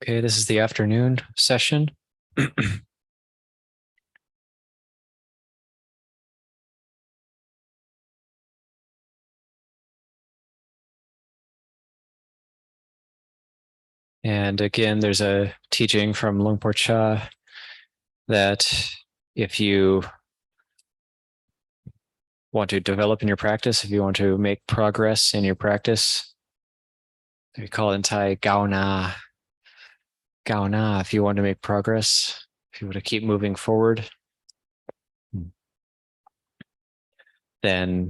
Okay, this is the afternoon session. And again, there's a teaching from Luang Por Cha that if you want to develop in your practice, if you want to make progress in your practice, we call it in Thai Gao Na. Gao Na, if you want to make progress, if you want to keep moving forward, then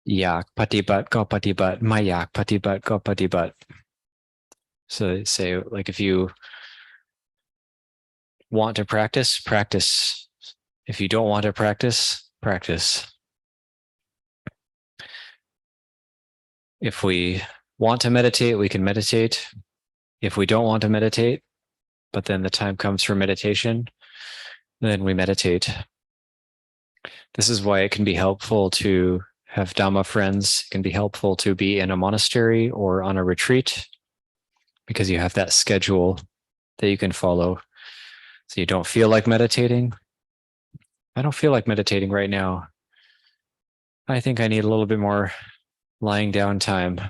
yak patibat ko patibat, mayak patibat ko patibat. So they say, like, if you want to practice, practice. If you don't want to practice, practice. If we want to meditate, we can meditate. If we don't want to meditate, but then the time comes for meditation, then we meditate. This is why it can be helpful to have Dhamma friends. It can be helpful to be in a monastery or on a retreat because you have that schedule that you can follow. So you don't feel like meditating. I don't feel like meditating right now. I think I need a little bit more lying down time.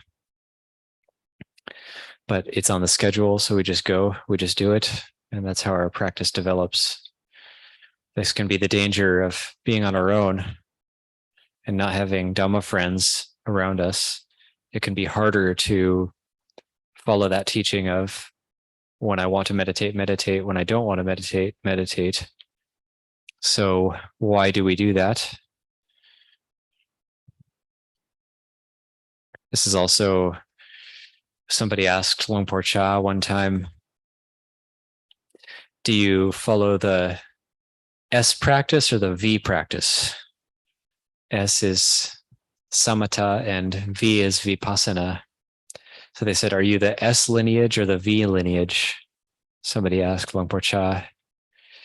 But it's on the schedule, so we just go, we just do it, and that's how our practice develops. This can be the danger of being on our own and not having Dhamma friends around us. It can be harder to follow that teaching of when I want to meditate, meditate. When I don't want to meditate, meditate. So why do we do that? This is also, somebody asked Luang Por Cha one time, do you follow the S practice or the V practice? S is samatha and V is vipassana. So they said, are you the S lineage or the V lineage? Somebody asked Luang Por Cha.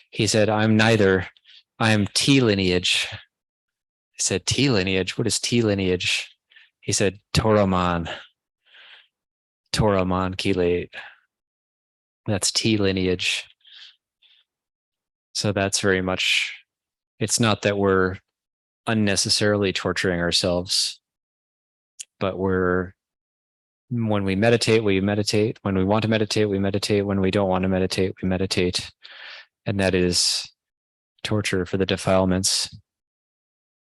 He said, I'm neither. I'm T lineage. I said, T lineage? What is T lineage? He said, Toraman. Toraman Kilate. That's T lineage. So that's very much, it's not that we're unnecessarily torturing ourselves, but when we meditate, we meditate. When we want to meditate, we meditate. When we don't want to meditate, we meditate. And that is torture for the defilements.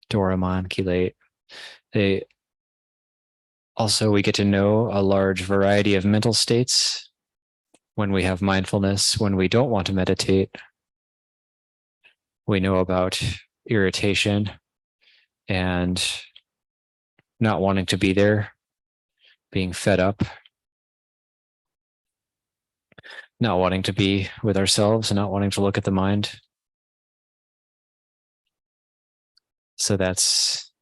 Doraman, Kilate. We get to know a large variety of mental states when we have mindfulness. When we don't want to meditate, we know about irritation and not wanting to be there, being fed up, not wanting to be with ourselves, and not wanting to look at the mind. So that's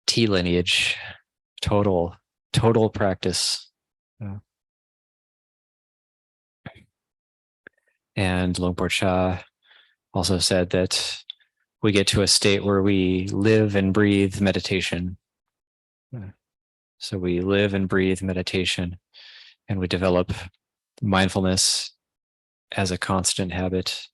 T lineage, total practice. And Luang Por Cha also said that we get to a state where we live and breathe meditation. So we live and breathe meditation, and we develop mindfulness as a constant habit.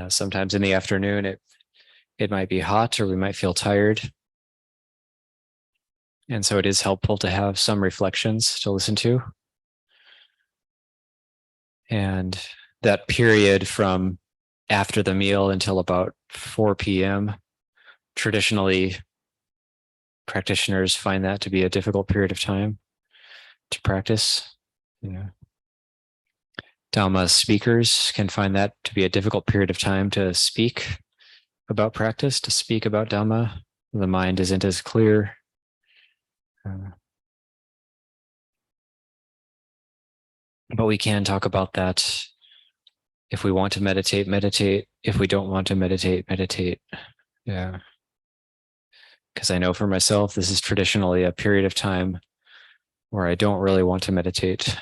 Sometimes in the afternoon, it might be hot, or we might feel tired. And so it is helpful to have some reflections to listen to. And that period from after the meal until about 4 p.m., traditionally, practitioners find that to be a difficult period of time to practice. Dhamma speakers can find that to be a difficult period of time to speak about practice, to speak about Dhamma. The mind isn't as clear. But we can talk about that. If we want to meditate, meditate. If we don't want to meditate, meditate. Yeah. Because I know for myself, this is traditionally a period of time where I don't really want to meditate.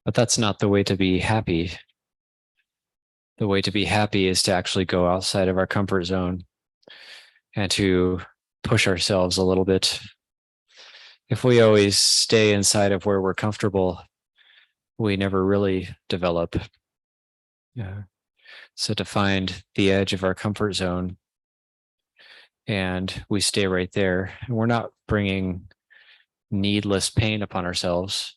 But that's not the way to be happy. The way to be happy is to actually go outside of our comfort zone and to push ourselves a little bit. If we always stay inside of where we're comfortable, we never really develop. Yeah. So to find the edge of our comfort zone, and we stay right there, and we're not bringing needless pain upon ourselves,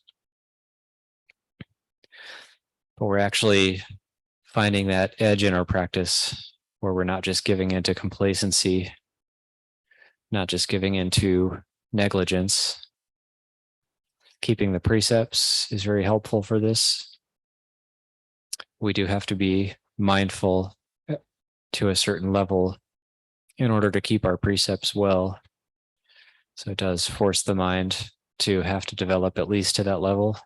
but we're actually finding that edge in our practice where we're not just giving into complacency, not just giving into negligence. Keeping the precepts is very helpful for this. We do have to be mindful to a certain level in order to keep our precepts well. So it does force the mind to have to develop at least to that level.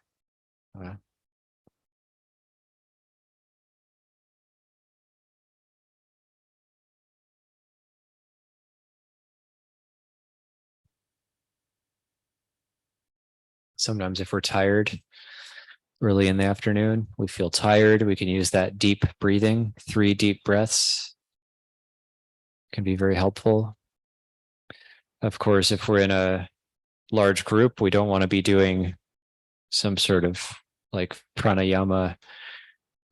Sometimes if we're tired early in the afternoon, we feel tired, we can use that deep breathing, 3 deep breaths. Can be very helpful. Of course, if we're in a large group, we don't want to be doing some sort of like pranayama,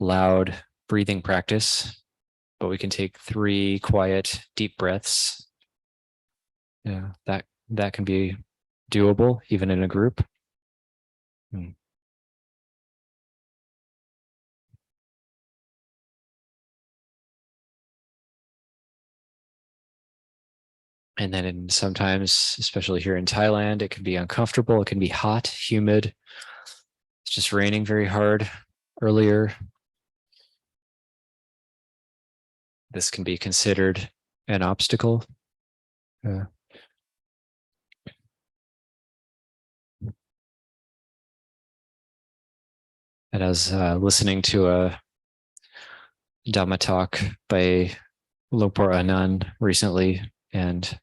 loud breathing practice, but we can take 3 quiet, deep breaths. Yeah, that can be doable even in a group. And then sometimes, especially here in Thailand, it can be uncomfortable. It can be hot, humid. It's just raining very hard earlier. This can be considered an obstacle. And I was listening to a Dhamma talk by Lopor Anand recently, and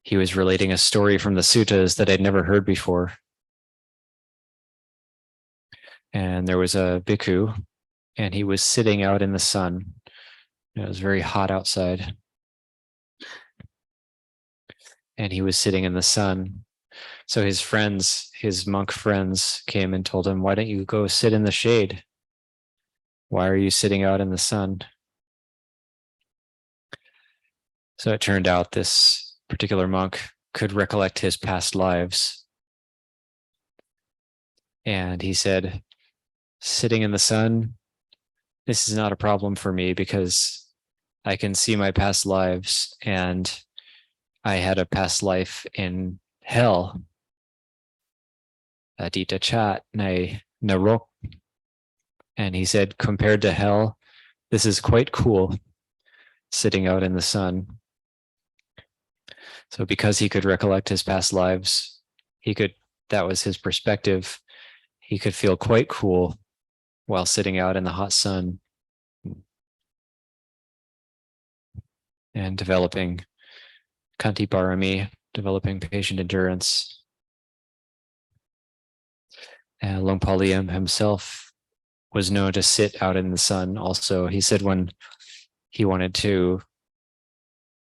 he was relating a story from the suttas that I'd never heard before. And there was a bhikkhu, and he was sitting out in the sun. It was very hot outside. And he was sitting in the sun. So his friends, his monk friends, came and told him, "Why don't you go sit in the shade? Why are you sitting out in the sun?" So it turned out this particular monk could recollect his past lives. And he said, "Sitting in the sun, this is not a problem for me because I can see my past lives, and I had a past life in hell. Adita chat nay narok." And he said, compared to hell, this is quite cool, sitting out in the sun. So because he could recollect his past lives, that was his perspective. He could feel quite cool while sitting out in the hot sun and developing Kanti Parami, developing patient endurance. And Longpa Liam himself was known to sit out in the sun also. He said when he wanted to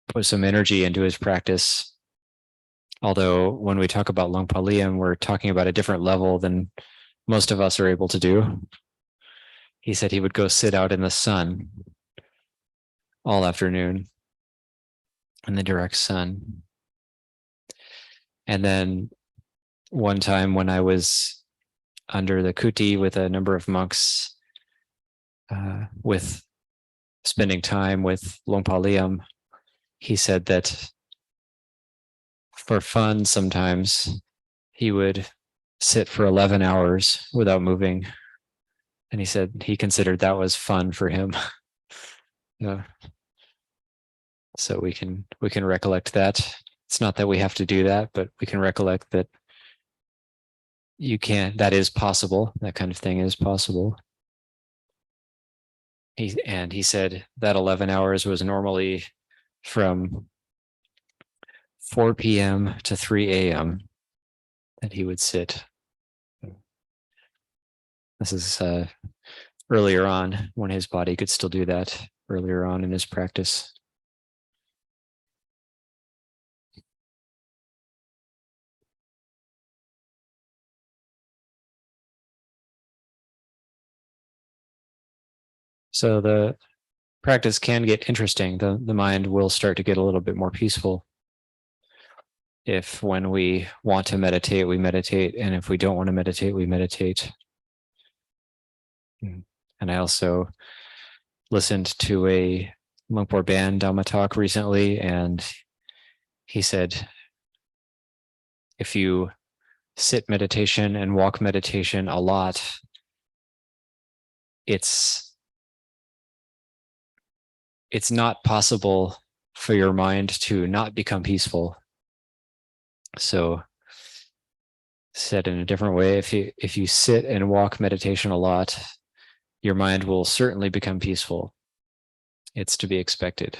put some energy into his practice, although when we talk about Longpa Liam, we're talking about a different level than most of us are able to do. He said he would go sit out in the sun all afternoon in the direct sun. And then one time when I was under the kuti with a number of monks, with spending time with Longpa Liam, he said that for fun sometimes he would sit for 11 hours without moving. And he said he considered that was fun for him. Yeah. So we can recollect that. It's not that we have to do that, but we can recollect that that is possible. That kind of thing is possible. He said that 11 hours was normally from 4 p.m. to 3 a.m. that he would sit. This is earlier on when his body could still do that, earlier on in his practice. So the practice can get interesting. The mind will start to get a little bit more peaceful. If when we want to meditate, we meditate. And if we don't want to meditate, we meditate. And I also listened to a Lumpur Band Dhamma talk recently, and he said, if you sit meditation and walk meditation a lot, it's not possible for your mind to not become peaceful. So said in a different way, if you sit and walk meditation a lot, your mind will certainly become peaceful. It's to be expected.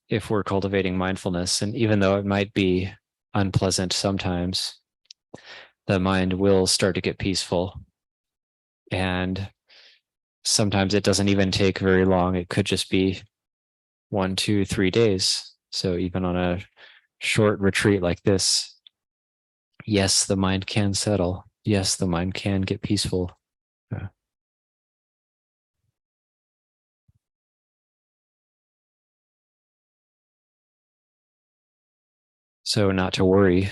If we're cultivating mindfulness, and even though it might be unpleasant sometimes, the mind will start to get peaceful. And sometimes it doesn't even take very long. It could just be 1, 2, 3 days. So even on a short retreat like this, yes, the mind can settle. Yes, the mind can get peaceful. So not to worry.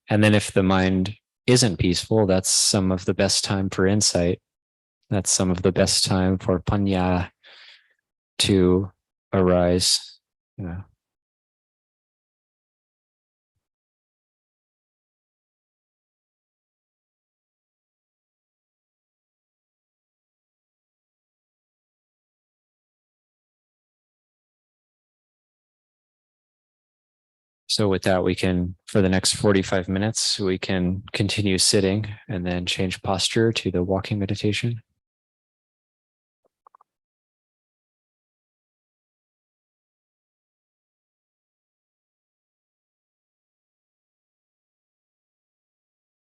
And then if the mind isn't peaceful, that's some of the best time for insight. That's some of the best time for panya to arise. So with that, we can, for the next 45 minutes, we can continue sitting and then change posture to the walking meditation.